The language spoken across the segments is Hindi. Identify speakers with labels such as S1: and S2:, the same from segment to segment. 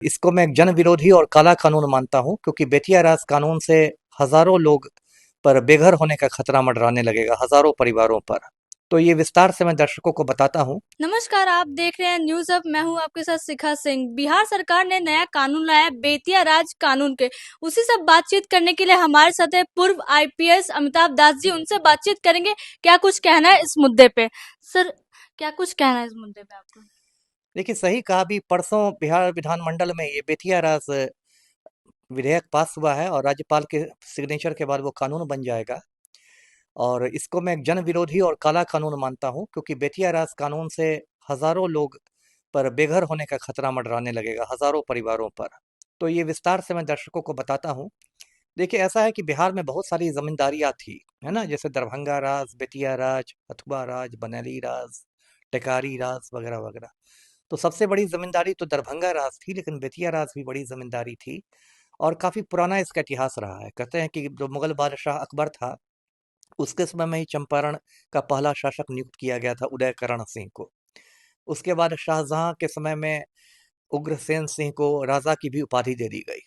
S1: इसको मैं जन विरोधी और काला कानून मानता हूँ, क्योंकि बेतिया राज कानून से हजारों लोग पर बेघर होने का खतरा मंडराने लगेगा, हजारों परिवारों पर। तो ये विस्तार से मैं दर्शकों को बताता हूँ।
S2: नमस्कार, आप देख रहे हैं न्यूज अब। मैं हूं आपके साथ शिखा सिंह। बिहार सरकार ने नया कानून लाया है, बेतिया राज कानून के उसी से बातचीत करने के लिए हमारे साथ है पूर्व आईपीएस अमिताभ दास जी। उनसे बातचीत करेंगे। क्या कुछ कहना है इस मुद्दे पे सर? क्या कुछ कहना है इस मुद्दे पे आपको?
S1: देखिए, सही कहा। अभी परसों बिहार विधानमंडल में ये बेतिया राज विधेयक पास हुआ है और राज्यपाल के सिग्नेचर के बाद वो कानून बन जाएगा। और इसको मैं जन विरोधी और काला कानून मानता हूँ, क्योंकि बेतिया राज कानून से हजारों लोग पर बेघर होने का खतरा मंडराने लगेगा, हजारों परिवारों पर। तो ये विस्तार से मैं दर्शकों को बताता हूँ। देखिए, ऐसा है कि बिहार में बहुत सारी जमींदारियां थी, है ना, जैसे दरभंगा राज, बेतिया राज, हथुआ राज, बनेली राज, टेकारी राज वगैरह वगैरह। तो सबसे बड़ी जमींदारी तो दरभंगा राज थी, लेकिन बेतिया राज भी बड़ी जमींदारी थी। और काफी पुराना इसका इतिहास रहा है। कहते हैं कि जो मुगल बादशाह अकबर था, उसके समय में ही चंपारण का पहला शासक नियुक्त किया गया था, उदयकरण सिंह को। उसके बाद शाहजहां के समय में उग्रसेन सिंह को राजा की भी उपाधि दे दी गई।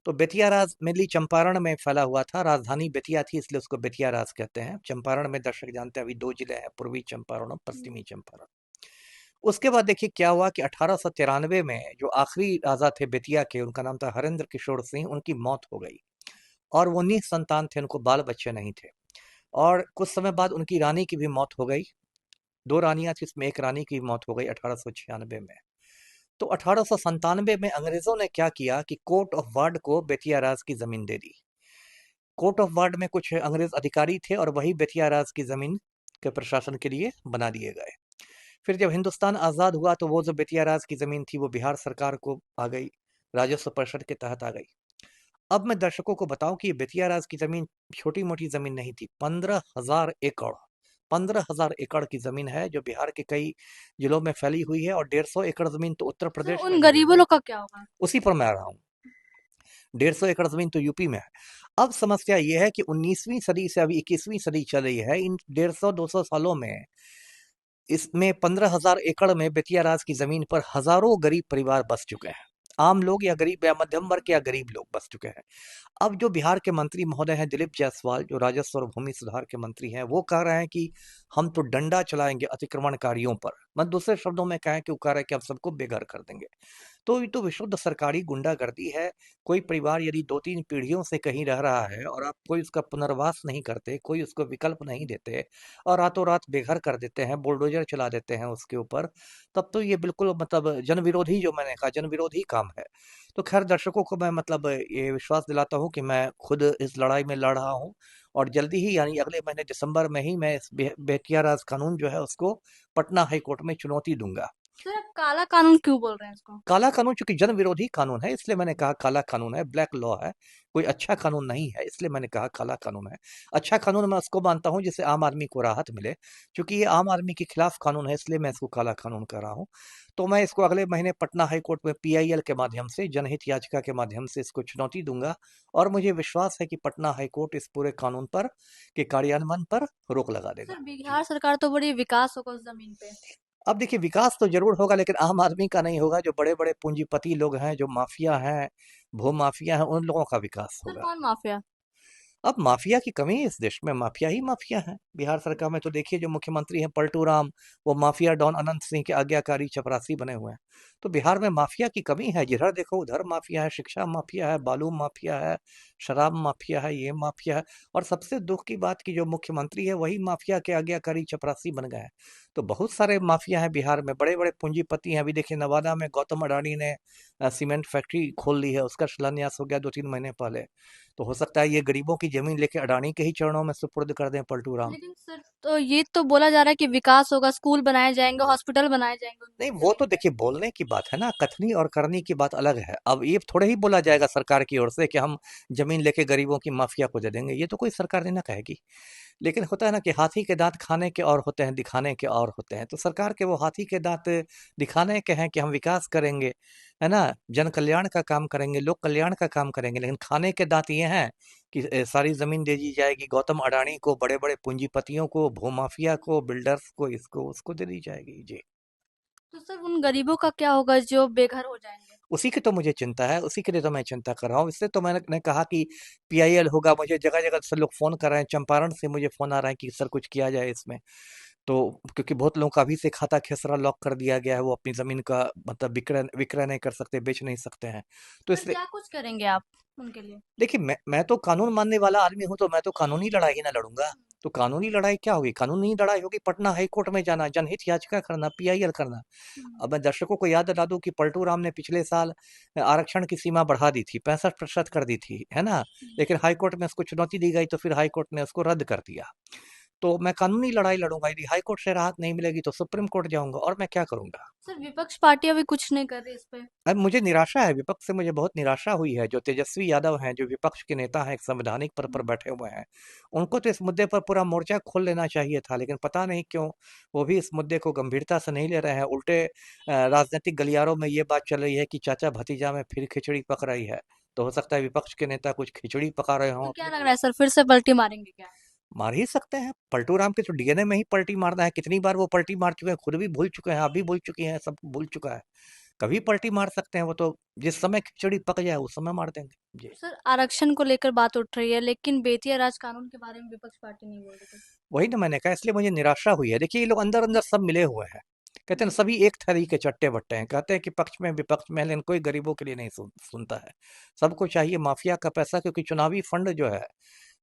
S1: तो बेतिया राज मेनली चंपारण में फैला हुआ था, राजधानी बेतिया थी, इसलिए उसको बेतिया राज कहते हैं। चंपारण में दर्शक जानते हैं अभी दो जिले हैं, पूर्वी चंपारण और पश्चिमी चंपारण। उसके बाद देखिए क्या हुआ कि 1893 में जो आखिरी राजा थे बेतिया के, उनका नाम था हरेंद्र किशोर सिंह, उनकी मौत हो गई। और वो निसंतान थे, उनको बाल बच्चे नहीं थे। और कुछ समय बाद उनकी रानी की भी मौत हो गई। दो रानियां थी, इसमें एक रानी की मौत हो गई 1896 में। तो 1897 में अंग्रेजों ने क्या किया कि कोर्ट ऑफ वार्ड को बेतिया राज की जमीन दे दी। कोर्ट ऑफ वार्ड में कुछ अंग्रेज अधिकारी थे और वही बेतिया राज की जमीन के प्रशासन के लिए बना दिए गए। फिर जब हिंदुस्तान आज़ाद हुआ तो वो जो बेतिया राज की जमीन थी वो बिहार सरकार को आ गई, राजस्व परिषद के तहत आ गई। अब मैं दर्शकों को बताऊं कि ये बेतिया राज की जमीन छोटी मोटी जमीन नहीं थी, 15,000 एकड़। 15,000 एकड़ की जमीन है जो बिहार के कई जिलों में फैली हुई है, और 150 एकड़ जमीन तो उत्तर
S2: सर,
S1: प्रदेश में
S2: उन
S1: भी है।
S2: गरीबों लोग का क्या होगा?
S1: उसी पर मैं आ रहा हूँ। 150 एकड़ जमीन तो यूपी में है। अब समस्या ये है कि 19वीं सदी से अभी 21वीं सदी चल रही है, इन 150-200 सालों में इसमें 15,000 एकड़ में बेतिया राज की जमीन पर हजारों गरीब परिवार बस चुके हैं। आम लोग या गरीब या मध्यम वर्ग या गरीब लोग बस चुके हैं। अब जो बिहार के मंत्री महोदय हैं दिलीप जायसवाल, जो राजस्व और भूमि सुधार के मंत्री हैं, वो कह रहे हैं कि हम तो डंडा चलाएंगे अतिक्रमणकारियों पर। मतलब दूसरे शब्दों में कहें कि वो कह रहे हैं कि हम सबको बेघर कर देंगे। तो ये तो विशुद्ध सरकारी गुंडागर्दी है। कोई परिवार यदि 2-3 पीढ़ियों से कहीं रह रहा है और आप कोई उसका पुनर्वास नहीं करते, कोई उसको विकल्प नहीं देते और रातों रात बेघर कर देते हैं, बुलडोजर चला देते हैं उसके ऊपर, तब तो ये बिल्कुल मतलब जन विरोधी, जो मैंने कहा, जन विरोधी काम है। तो खैर दर्शकों को मैं मतलब ये विश्वास दिलाता हूँ कि मैं खुद इस लड़ाई में लड़ रहा हूँ, और जल्दी ही यानी अगले महीने दिसंबर में ही मैं इस बेतिया राज कानून जो है उसको पटना हाई कोर्ट में चुनौती दूंगा।
S2: सर, आप काला कानून क्यों बोल रहे हैं इसको?
S1: काला कानून चूंकि जन विरोधी कानून है, इसलिए मैंने कहा काला कानून है, ब्लैक लॉ है। कोई अच्छा कानून नहीं है, इसलिए मैंने कहा काला कानून है। अच्छा कानून मैं उसको मानता हूँ जिससे आम आदमी को राहत मिले। चूंकि ये आम आदमी के खिलाफ कानून है, इसलिए मैं इसको काला कानून कह रहा हूँ। तो मैं इसको अगले महीने पटना हाई कोर्ट में पीआईएल के माध्यम से, जनहित याचिका के माध्यम से इसको चुनौती दूंगा। और मुझे विश्वास है कि पटना हाई कोर्ट इस पूरे कानून पर के कार्यान्वयन पर रोक लगा देगा।
S2: सर,
S1: जी।
S2: बिहार सरकार तो बड़ी विकास होगा उस जमीन पे।
S1: अब देखिए, विकास तो जरूर होगा, लेकिन आम आदमी का नहीं होगा। जो बड़े बड़े पूंजीपति लोग हैं, जो माफिया हैं, भू माफिया हैं, उन लोगों का विकास
S2: सर,
S1: होगा।
S2: कौन माफिया?
S1: अब माफिया की कमी है इस देश में, माफिया ही माफिया है। बिहार सरकार में तो देखिए जो मुख्यमंत्री हैं पलटू राम, वो माफिया डॉन अनंत सिंह के आज्ञाकारी चपरासी बने हुए हैं। तो बिहार में माफिया की कमी है, जिधर देखो उधर माफिया है। शिक्षा माफिया है, बालू माफिया है, शराब माफिया है, ये माफिया है। और सबसे दुख की बात कि जो मुख्यमंत्री है वही माफिया के आज्ञाकारी चपरासी बन गए हैं। तो बहुत सारे माफिया हैं बिहार में, बड़े बड़े पूंजीपति हैं। अभी देखिए नवादा में गौतम अडानी ने सीमेंट फैक्ट्री खोल ली है, उसका शिलान्यास हो गया 2-3 महीने पहले। तो हो सकता है ये गरीबों की जमीन लेके अडानी के ही चरणों में सुपुर्द कर दें पलटू राम।
S2: लेकिन सर, तो ये तो बोला जा रहा है कि विकास होगा, स्कूल बनाए जाएंगे, हॉस्पिटल बनाए जाएंगे उस
S1: नहीं, वो
S2: जमीन
S1: तो
S2: पे।
S1: देखिए बोलने की बात है ना, कथनी और करनी की बात अलग है। अब ये थोड़े ही बोला जाएगा सरकार की ओर से कि हम जमीन लेके गरीबों की माफिया को दे देंगे, ये तो कोई सरकार नहीं ना कहेगी। लेकिन होता है ना कि हाथी के दांत खाने के और होते हैं, दिखाने के और होते हैं। तो सरकार के वो हाथी के दांत दिखाने के हैं कि हम विकास करेंगे, है ना, जन कल्याण का काम करेंगे, लोक कल्याण का काम करेंगे। लेकिन खाने के दांत ये हैं कि सारी जमीन दे दी जाएगी गौतम अडानी को, बड़े बड़े पूंजीपतियों को, भूमाफिया को, बिल्डर्स को, इसको उसको दे दी जाएगी। जी।
S2: तो सर, उन गरीबों का क्या होगा जो बेघर हो जाएंगे?
S1: उसी की तो मुझे चिंता है, उसी के लिए तो मैं चिंता कर रहा हूँ। इसलिए तो मैंने कहा कि पीआईएल होगा, मुझे जगह-जगह से लोग फ़ोन कर रहे हैं, चंपारण से मुझे फ़ोन आ रहा है कि सर कुछ किया जाए इसमें। तो क्योंकि बहुत लोगों का अभी से खाता खेसरा लॉक कर दिया गया है, वो अपनी ज़मीन का मतलब विक्रय विक्रय नहीं कर सकते, बेच नहीं सकते हैं। तो
S2: सर
S1: इसलिए
S2: क्या कुछ करेंगे आप उनके लिए?
S1: देखिए, मैं तो कानून मानने वाला आदमी हूँ, तो मैं तो कानूनी लड़ाई ही ना लड़ूँगा। तो कानूनी लड़ाई क्या होगी? कानूनी लड़ाई होगी पटना हाई कोर्ट में जाना, जनहित याचिका करना, पीआईएल करना।
S2: हम्म।
S1: अब मैं दर्शकों को याद दिला दूं कि पलटू राम ने पिछले साल आरक्षण की सीमा बढ़ा दी थी, 65% कर दी थी, है ना? लेकिन हाई कोर्ट में उसको चुनौती दी गई, तो फिर हाई कोर्ट ने उसको रद्द कर दिया। तो मैं कानूनी लड़ाई लड़ूंगा, यदि हाई कोर्ट से राहत नहीं मिलेगी तो सुप्रीम कोर्ट जाऊंगा, और मैं क्या करूंगा?
S2: सर विपक्ष पार्टी अभी कुछ नहीं कर रही इस पे।
S1: अब मुझे निराशा है, विपक्ष से मुझे बहुत निराशा हुई है। जो तेजस्वी यादव हैं, जो विपक्ष के नेता हैं, एक संवैधानिक पद पर बैठे हुए हैं, उनको तो इस मुद्दे पर पूरा मोर्चा खोल लेना चाहिए था, लेकिन पता नहीं क्यों वो भी इस मुद्दे को गंभीरता से नहीं ले रहे हैं। उल्टे राजनीतिक गलियारों में ये बात चल रही है कि चाचा भतीजा में फिर खिचड़ी पक रही है। तो हो सकता है विपक्ष के नेता कुछ खिचड़ी पका रहे
S2: तो
S1: हों
S2: क्या
S1: अपने।
S2: लग रहा है सर फिर से पलटी मारेंगे क्या?
S1: मार ही सकते हैं, पलटू राम के तो डीएनए में ही पलटी मारना है। कितनी बार वो पलटी मार चुके हैं, खुद भी भूल चुके हैं, आप भी भूल चुकी हैं, सब भूल चुका है। कभी पलटी मार सकते हैं वो तो, जिस समय खिचड़ी पक जाए उस समय मार देंगे जी।
S2: सर आरक्षण को लेकर बात उठ रही है लेकिन बेतिया राज कानून के बारे में विपक्ष पार्टी नहीं बोल रही कुछ।
S1: वही ना मैंने कहा, इसलिए मुझे निराशा हुई है। देखिए, ये लोग अंदर अंदर सब मिले हुए हैं। कहते हैं ना, सभी एक थैली के चट्टे बट्टे हैं। कहते हैं कि पक्ष में विपक्ष में, लेकिन कोई गरीबों के लिए नहीं सुनता है। सबको चाहिए माफिया का पैसा, क्योंकि चुनावी फंड जो है,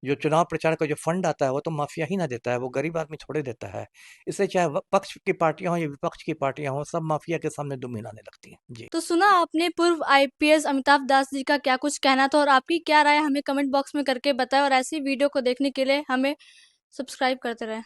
S1: जो चुनाव प्रचार का जो फंड आता है, वो तो माफिया ही ना देता है, वो गरीब आदमी थोड़े देता है। इसलिए चाहे पक्ष की पार्टियां हों या विपक्ष की पार्टियां हों, सब माफिया के सामने दुम हिलाने लगती हैं जी।
S2: तो सुना आपने पूर्व आईपीएस अमिताभ दास जी का क्या कुछ कहना था और आपकी क्या राय है हमें कमेंट बॉक्स में करके बताएं और ऐसी वीडियो को देखने के लिए हमें सब्सक्राइब करते रहें।